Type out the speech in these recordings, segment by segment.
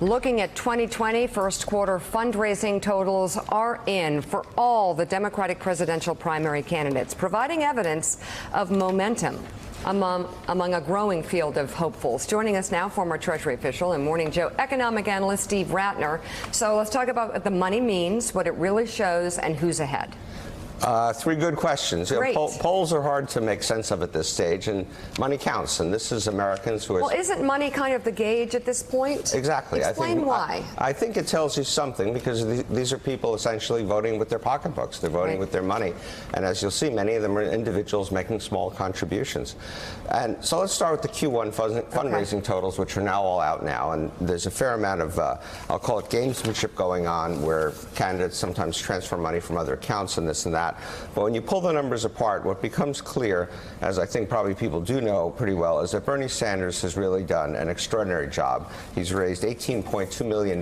Looking at 2020, first quarter fundraising totals are in for all the Democratic presidential primary candidates, providing evidence of momentum among a growing field of hopefuls. Joining us now, former Treasury official and Morning Joe economic analyst Steve Rattner. So let's talk about what the money means, what it really shows, and who's ahead. Three good questions. Polls are hard to make sense of at this stage, and money counts. And this is Americans who are... Well, isn't money kind of the gauge at this point? Exactly. Explain why. I think it tells you something, because these are people essentially voting with their pocketbooks. They're voting with their money. And as you'll see, many of them are individuals making small contributions. And so let's start with the Q1 fundraising totals, which are now all out now. And there's a fair amount of, I'll call it gamesmanship going on, where candidates sometimes transfer money from other accounts and this and that. But when you pull the numbers apart, what becomes clear, as I think probably people do know pretty well, is that Bernie Sanders has really done an extraordinary job. He's raised $18.2 million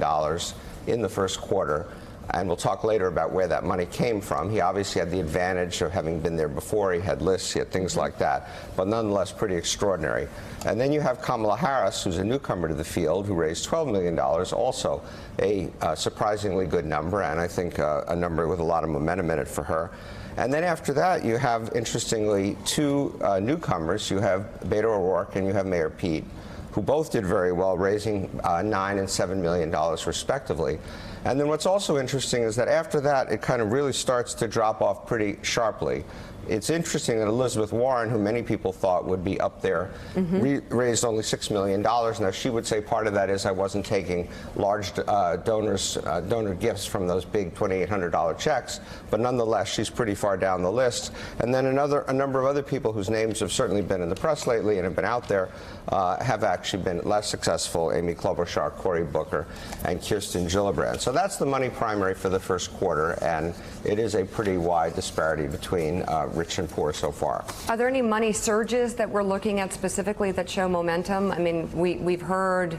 in the first quarter. And we'll talk later about where that money came from. He obviously had the advantage of having been there before. He had lists, he had things like that, but nonetheless pretty extraordinary. And then you have Kamala Harris, who's a newcomer to the field, who raised $12 million, also a surprisingly good number, and I think a number with a lot of momentum in it for her. And then after that, you have, interestingly, two newcomers. You have Beto O'Rourke and you have Mayor Pete, who both did very well, raising $9 and $7 million respectively. And then what's also interesting is that after that, it kind of really starts to drop off pretty sharply. It's interesting that Elizabeth Warren, who many people thought would be up there, raised only $6 million. Now, she would say part of that is I wasn't taking large donor gifts from those big $2,800 checks, but nonetheless, she's pretty far down the list. And then a number of other people whose names have certainly been in the press lately and have been out there have actually been less successful: Amy Klobuchar, Cory Booker, and Kirsten Gillibrand. So that's the money primary for the first quarter, and it is a pretty wide disparity between rich and poor so far. Are there any money surges that we're looking at specifically that show momentum? I mean, we've heard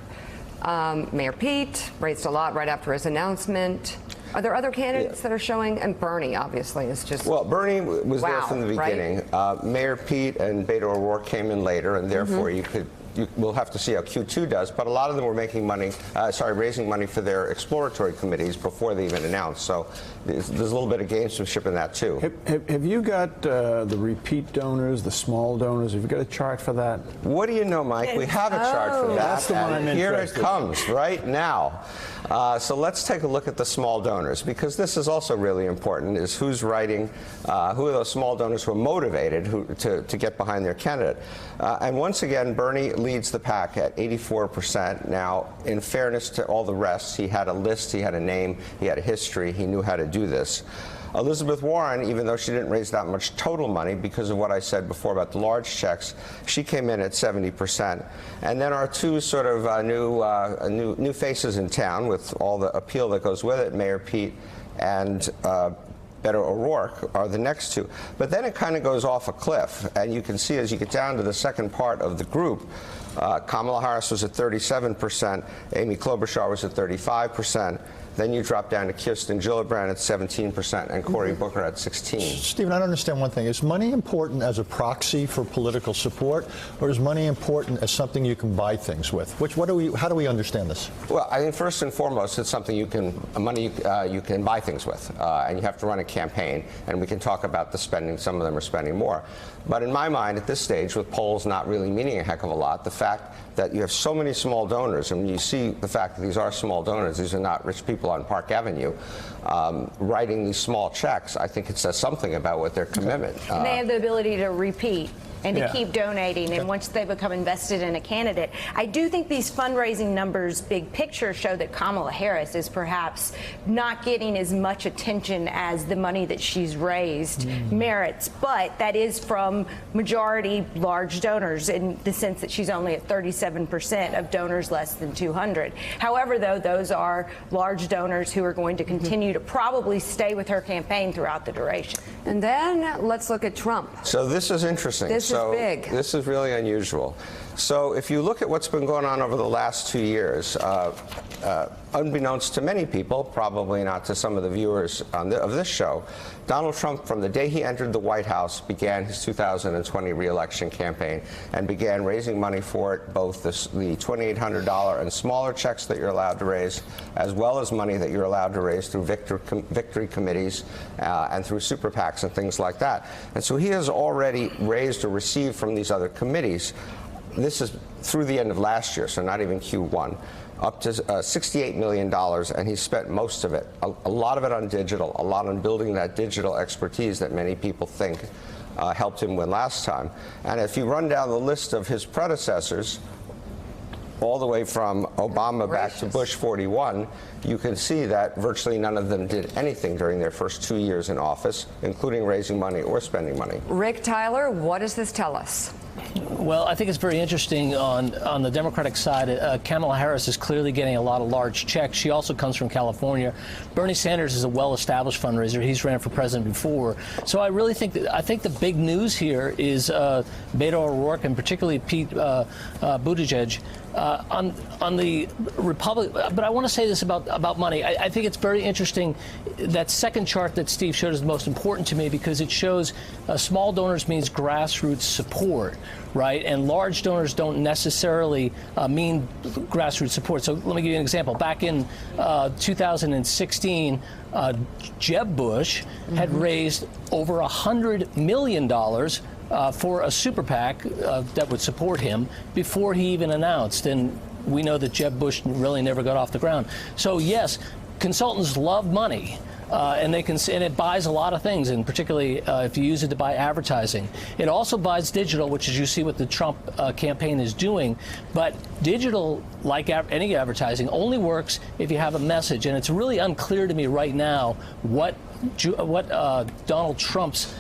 Mayor Pete raised a lot right after his announcement. Are there other candidates that are showing? And Bernie, obviously, is just... Well, Bernie was there from the beginning. Right? Mayor Pete and Beto O'Rourke came in later, and therefore we'll have to see how Q2 does, but a lot of them were making money, raising money for their exploratory committees before they even announced. So there's a little bit of gamesmanship in that too. Have you got the repeat donors, the small donors? Have you got a chart for that? What do you know, Mike? We have a chart for that. That's the one I'm interested in. Here it comes right now. So let's take a look at the small donors, because this is also really important, is who's writing, who are those small donors who are motivated to get behind their candidate. And once again, Bernie leads the pack at 84%. Now, in fairness to all the rest, he had a list, he had a name, he had a history, he knew how to do this. Elizabeth Warren, even though she didn't raise that much total money because of what I said before about the large checks, she came in at 70%. And then our two sort of new faces in town, with all the appeal that goes with it, Mayor Pete and Beto O'Rourke, are the next two. But then it kind of goes off a cliff, and you can see as you get down to the second part of the group, Kamala Harris was at 37%, Amy Klobuchar was at 35%. Then you drop down to Kirsten Gillibrand at 17% and Cory Booker at 16%. Stephen, I don't understand one thing. Is money important as a proxy for political support, or is money important as something you can buy things with? How do we understand this? Well, I think first and foremost, it's something you can buy things with, and you have to run a campaign. And we can talk about the spending. Some of them are spending more. But in my mind, at this stage, with polls not really meaning a heck of a lot, the fact that you have so many small donors, and you see the fact that these are small donors, these are not rich people on Park Avenue, writing these small checks, I think it says something about what their commitment. And they have the ability to repeat and to keep donating, and once they become invested in a candidate. I do think these fundraising numbers, big picture, show that Kamala Harris is perhaps not getting as much attention as the money that she's raised merits, but that is from majority large donors, in the sense that she's only at 37% of donors less than 200. However, though, those are large donors who are going to continue to probably stay with her campaign throughout the duration. And then let's look at Trump. So this is interesting. This is big. This is really unusual. So if you look at what's been going on over the last 2 years, unbeknownst to many people, probably not to some of the viewers of this show, Donald Trump, from the day he entered the White House, began his 2020 re-election campaign and began raising money for it, both the $2,800 and smaller checks that you're allowed to raise, as well as money that you're allowed to raise through victory committees and through super PACs and things like that. And so he has already raised or received from these other committees, this is through the end of last year, so not even Q1, up to $68 million, and he spent most of it, a lot of it on digital, a lot on building that digital expertise that many people think helped him win last time. And if you run down the list of his predecessors, all the way from Obama back to Bush 41, you can see that virtually none of them did anything during their first 2 years in office, including raising money or spending money. Rick Tyler, what does this tell us? Well, I think it's very interesting on the Democratic side. Kamala Harris is clearly getting a lot of large checks. She also comes from California. Bernie Sanders is a well-established fundraiser. He's ran for president before. So I really think the big news here is Beto O'Rourke and particularly Pete Buttigieg on the Republic. But I want to say this about money. I think it's very interesting. That second chart that Steve showed is the most important to me because it shows small donors means grassroots support, right? And large donors don't necessarily mean grassroots support. So let me give you an example. Back in 2016, Jeb Bush had raised over $100 million for a super PAC that would support him before he even announced. And we know that Jeb Bush really never got off the ground. So yes, consultants love money. And it buys a lot of things, and particularly if you use it to buy advertising. It also buys digital, which is you see what the Trump campaign is doing. But digital, like any advertising, only works if you have a message. And it's really unclear to me right now what Donald Trump's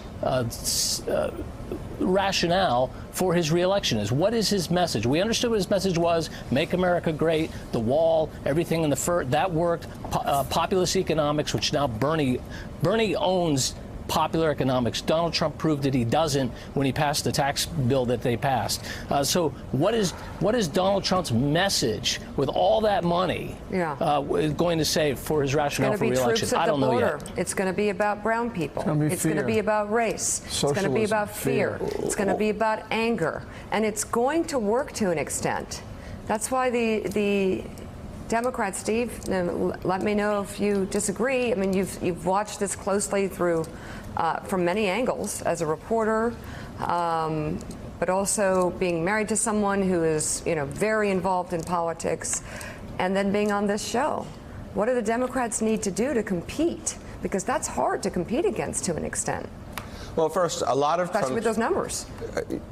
rationale for his reelection is. What is his message? We understood what his message was: make America great, the wall, everything in the that worked. Populist economics, which now Bernie owns popular economics. Donald Trump proved that he doesn't when he passed the tax bill that they passed. So what is Donald Trump's message with all that money going to say for his rationale for reelection? I don't know yet. It's going to be about brown people. It's going to be about race. Socialism, it's going to be about fear. It's going to be about anger. And it's going to work to an extent. That's why the Democrats, Steve, let me know if you disagree. I mean, you've watched this closely through from many angles as a reporter, but also being married to someone who is, very involved in politics, and then being on this show. What do the Democrats need to do to compete? Because that's hard to compete against to an extent. Well, first, a lot of especially with those numbers.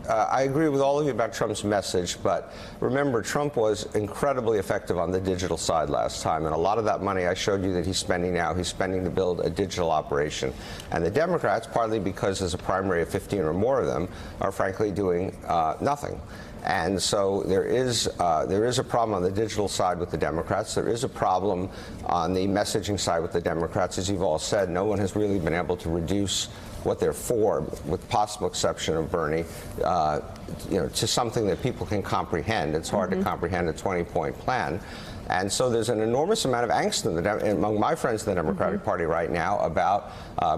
I agree with all of you about Trump's message, but remember, Trump was incredibly effective on the digital side last time, and a lot of that money I showed you that he's spending now, he's spending to build a digital operation. And the Democrats, partly because there's a primary of 15 or more of them, are frankly doing nothing. And so there is a problem on the digital side with the Democrats. There is a problem on the messaging side with the Democrats. As you've all said, no one has really been able to reduce what they're for, with possible exception of Bernie, to something that people can comprehend. It's hard to comprehend a 20-point plan. And so there's an enormous amount of angst among my friends in the Democratic Party right now about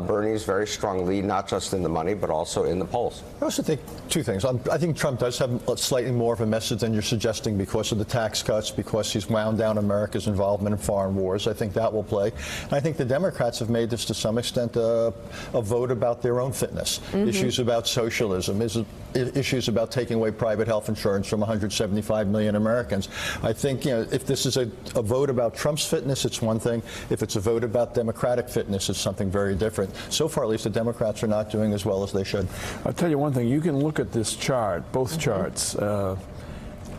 Bernie's very strong lead, not just in the money, but also in the polls. I also think two things. I think Trump does have slightly more of a message than you're suggesting because of the tax cuts, because he's wound down America's involvement in foreign wars. I think that will play. And I think the Democrats have made this to some extent a vote about their own fitness. Issues about socialism, issues about taking away private health insurance from 175 million Americans. I think, if this is a vote about Trump's fitness, it's one thing. If it's a vote about Democratic fitness, it's something very different. So far, at least, the Democrats are not doing as well as they should. I'll tell you one thing. You can look at this chart, both charts.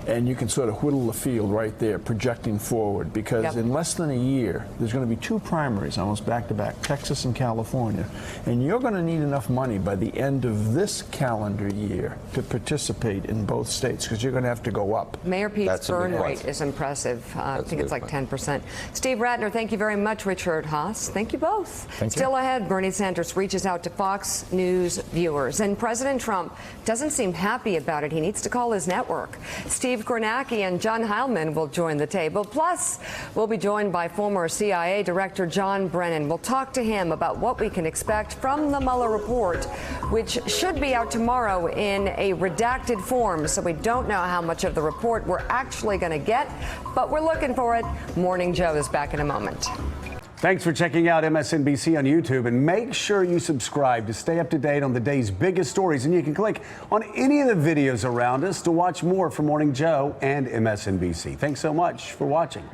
And you can sort of whittle the field right there, projecting forward, because Yep. in less than a year, there's going to be 2 primaries, almost back-to-back, Texas and California. And you're going to need enough money by the end of this calendar year to participate in both states, because you're going to have to go up. Mayor Pete's That's a big burn one. rate is impressive. I That's think a it's big like one. 10%. Steve Ratner, thank you very much. Richard Haas, thank you both. Thank you. Still ahead, Bernie Sanders reaches out to Fox News viewers, and President Trump doesn't seem happy about it. He needs to call his network. Steve Kornacki and John Heilman will join the table. Plus, we'll be joined by former CIA Director John Brennan. We'll talk to him about what we can expect from the Mueller report, which should be out tomorrow in a redacted form, so we don't know how much of the report we're actually going to get, but we're looking for it. Morning Joe is back in a moment. Thanks for checking out MSNBC on YouTube, and make sure you subscribe to stay up to date on the day's biggest stories. And you can click on any of the videos around us to watch more from Morning Joe and MSNBC. Thanks so much for watching.